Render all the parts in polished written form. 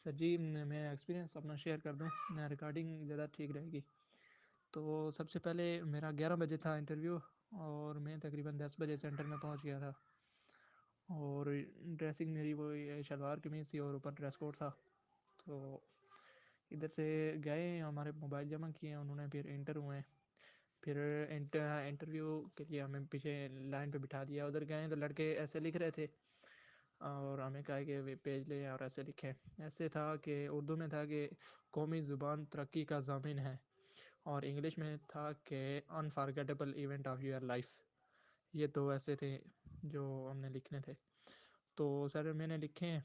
سر جی میں ایکسپیرینس اپنا شیئر کر دوں، ریکارڈنگ زیادہ ٹھیک رہے گی. تو سب سے پہلے میرا 11 بجے تھا انٹرویو، اور میں تقریباً 10 بجے سینٹر میں پہنچ گیا تھا. اور ڈریسنگ میری وہ شلوار قمیض تھی اور اوپر ڈریس کوڈ تھا. تو ادھر سے گئے، ہمارے موبائل جمع کیے انہوں نے، پھر انٹر ہوئے. پھر انٹرویو کے لیے ہمیں پیچھے لائن پہ بٹھا دیا. ادھر گئے تو لڑکے ایسے لکھ رہے تھے، اور ہمیں کہا کہ پیج لیں اور ایسے لکھیں. ایسے تھا کہ اردو میں تھا کہ قومی زبان ترقی کا ضامن ہے، اور انگلش میں تھا کہ unforgettable event of your life. یہ دو ایسے تھے جو ہم نے لکھنے تھے. تو سر میں نے لکھے.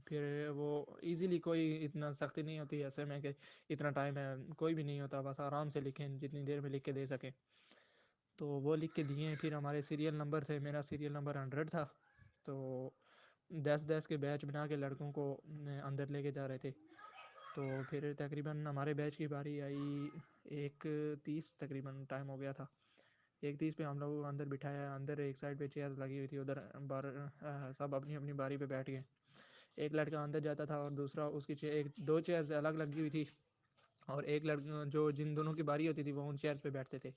پھر وہ ایزیلی، کوئی اتنا سختی نہیں ہوتی ایسے میں کہ اتنا ٹائم ہے، کوئی بھی نہیں ہوتا، بس آرام سے لکھیں جتنی دیر میں لکھ کے دے سکیں. تو وہ لکھ کے دیے. پھر ہمارے سیریل نمبر تھے، میرا سیریل نمبر 100 تھا. تو 10-10 کے بیچ بنا کے لڑکوں کو اندر لے کے جا رہے تھے. تو پھر تقریباً ہمارے بیچ کی باری آئی 1:30 تقریباً ٹائم ہو گیا تھا. 1:30 پہ ہم لوگوں کو اندر بٹھایا. اندر ایک سائڈ پہ چیئرز لگی ہوئی تھی، ادھر سب اپنی اپنی باری پہ بیٹھ گئے. ایک لڑکا اندر جاتا تھا اور دوسرا اس کی دو چیئرز الگ لگی ہوئی تھی، اور ایک لڑکا جو جن دونوں کی باری ہوتی تھی وہ ان چیئرز پہ بیٹھتے تھے.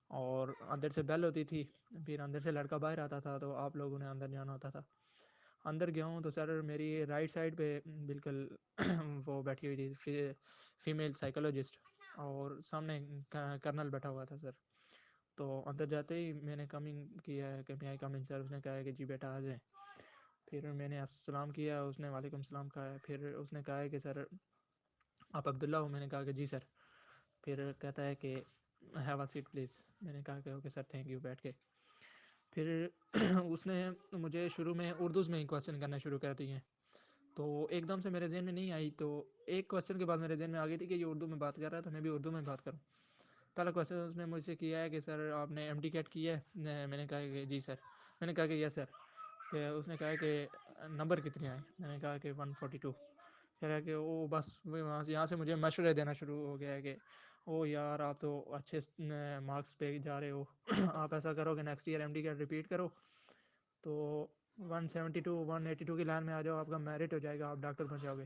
اور اندر سے بیل ہوتی تھی، پھر اندر سے لڑکا باہر آتا تھا تو آپ لوگوں نے اندر جانا ہوتا تھا. اندر گیا ہوں تو سر میری رائٹ سائڈ پہ بالکل وہ بیٹھی ہوئی تھی فیمیل سائیکولوجسٹ، اور سامنے کرنل بیٹھا ہوا تھا سر. تو اندر جاتے ہی میں نے کمنگ کیا ہے کہ میں آئی کمنگ سر. اس نے کہا ہے کہ جی بیٹا آ جائیں. پھر میں نے السلام کیا، اس نے وعلیکم السلام کہا ہے. پھر اس نے کہا ہے کہ سر آپ عبداللہ ہو؟ میں نے کہا کہ جی سر. پھر کہتا ہے کہ ہیو اے سیٹ پلیز. میں نے کہا کہ اوکے سر تھینک یو، بیٹھ کے. پھر اس نے مجھے شروع میں اردو میں ہی کویسچن کرنا شروع کر دیے. تو ایک دم سے میرے ذہن میں نہیں آئی. تو ایک کویسچن کے بعد میرے ذہن میں آ گئی تھی کہ یہ اردو میں بات کر رہا ہے تو میں بھی اردو میں بات کروں. پہلا کویسچن اس نے مجھ سے کیا ہے کہ سر آپ نے ایم ڈی کیٹ کی ہے؟ میں نے کہا کہ جی سر. میں نے کہا کہ یس سر. کہ اس نے کہا کہ نمبر کتنے آئے؟ میں نے کہا کہ 142. کہہ رہا ہے کہ وہ بس یہاں سے مجھے مشورے دینا شروع ہو گیا ہے کہ او یار آپ تو اچھے مارکس پہ جا رہے ہو، آپ ایسا کرو کہ next year M D CAT repeat کرو تو 172 182 کی لائن میں آ جاؤ، آپ کا میرٹ ہو جائے گا، آپ ڈاکٹر بن جاؤ گے.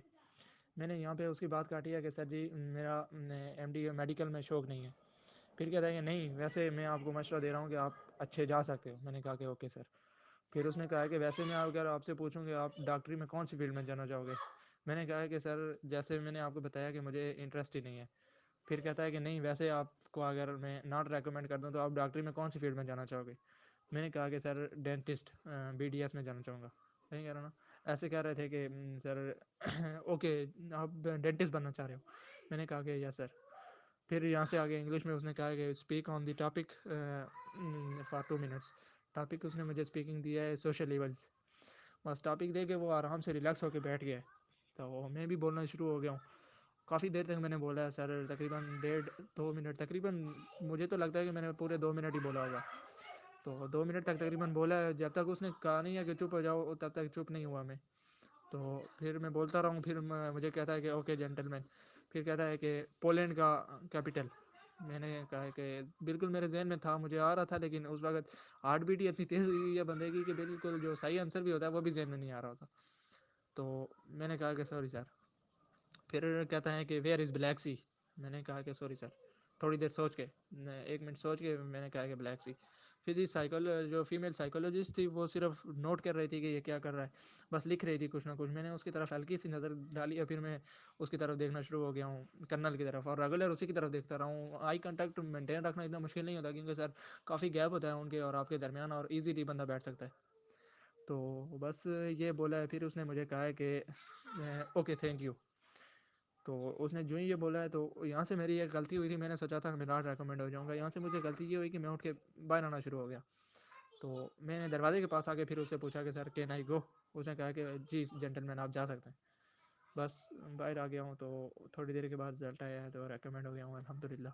میں نے یہاں پہ اس کی بات کاٹی ہے کہ سر جی میرا ایم ڈی میڈیکل میں شوق نہیں ہے. پھر کہتا ہے کہ نہیں ویسے میں آپ کو مشورہ دے رہا ہوں کہ آپ اچھے جا سکتے ہو. میں نے کہا کہ اوکے سر. پھر اس نے کہا کہ ویسے میں اگر آپ سے پوچھوں کہ آپ ڈاکٹری میں کون سی فیلڈ میں جانا چاہو گے؟ میں نے کہا کہ سر جیسے میں نے آپ کو بتایا کہ مجھے انٹرسٹ ہی نہیں ہے. پھر کہتا ہے کہ نہیں ویسے آپ کو اگر میں ناٹ ریکمینڈ کر دوں تو آپ ڈاکٹری میں کون سی فیلڈ میں جانا چاہو گے؟ میں نے کہا کہ سر ڈینٹسٹ بی ڈی ایس میں جانا چاہوں گا. نہیں کہہ رہا نا. ایسے کہہ رہے تھے کہ سر اوکے آپ ڈینٹسٹ بننا چاہ رہے ہو؟ میں نے کہا کہ یس سر. پھر یہاں سے آگے انگلش میں اس نے کہا کہ speak on the topic for 2 minutes. Topic اس نے مجھے اسپیکنگ دیا ہے سوشل ایونٹس. بس ٹاپک دے کے وہ آرام سے ریلیکس ہو کے بیٹھ گیا. تو میں بھی بولنا شروع ہو گیا ہوں. کافی دیر تک میں نے بولا ہے سر، تقریباً 1.5-2 منٹ تقریباً. مجھے تو لگتا ہے کہ میں نے پورے 2 منٹ ہی بولا ہوگا. تو 2 منٹ تک تقریباً بولا ہے. جب تک اس نے کہا نہیں ہے کہ چپ ہو جاؤ تب تک چپ نہیں ہوا میں. تو پھر میں بولتا رہا ہوں. پھر مجھے کہتا ہے کہ اوکے جینٹل مین. پھر کہتا ہے کہ پولینڈ کا کیپٹل. میں نے کہا کہ بالکل میرے ذہن میں تھا، مجھے آ رہا تھا، لیکن اس وقت ہارٹ بیٹ ہی اتنی تیز ہوئی ہے بندے کی کہ بالکل جو صحیح آنسر بھی ہوتا ہے وہ بھی ذہن میں نہیں آ رہا ہوتا. تو میں نے کہا کہ سوری سر. پھر کہتا ہے کہ ویئر از بلیک سی. میں نے کہا کہ سوری سر. تھوڑی دیر سوچ کے 1 منٹ سوچ کے میں نے کہا کہ بلیک سی. پھر جو فیمیل سائیکولوجسٹ تھی وہ صرف نوٹ کر رہی تھی کہ یہ کیا کر رہا ہے، بس لکھ رہی تھی کچھ نہ کچھ. میں نے اس کی طرف ہلکی سی نظر ڈالی ہے. پھر میں اس کی طرف دیکھنا شروع ہو گیا ہوں، کرنل کی طرف، اور ریگولر اسی کی طرف دیکھتا رہا ہوں. آئی کانٹیکٹ مینٹین رکھنا اتنا مشکل نہیں ہوتا کیونکہ سر کافی گیپ ہوتا ہے ان کے اور آپ کے درمیان، اور ایزیلی بندہ بیٹھ سکتا ہے. تو بس یہ بولا ہے. پھر اس نے مجھے کہا ہے کہ اوکے تھینک یو. تو اس نے جو ہی یہ بولا ہے تو یہاں سے میری ایک غلطی ہوئی تھی. میں نے سوچا تھا کہ میں ناٹ ریکمینڈ ہو جاؤں گا. یہاں سے مجھے غلطی یہ ہوئی کہ میں اٹھ کے باہر آنا شروع ہو گیا. تو میں نے دروازے کے پاس آ کے پھر اس سے پوچھا کہ سر کین آئی گو؟ اس نے کہا کہ جی جینٹل مین آپ جا سکتے ہیں. بس باہر آ گیا ہوں. تو تھوڑی دیر کے بعد رزلٹ آیا ہے تو ریکمینڈ ہو گیا ہوں الحمد للہ.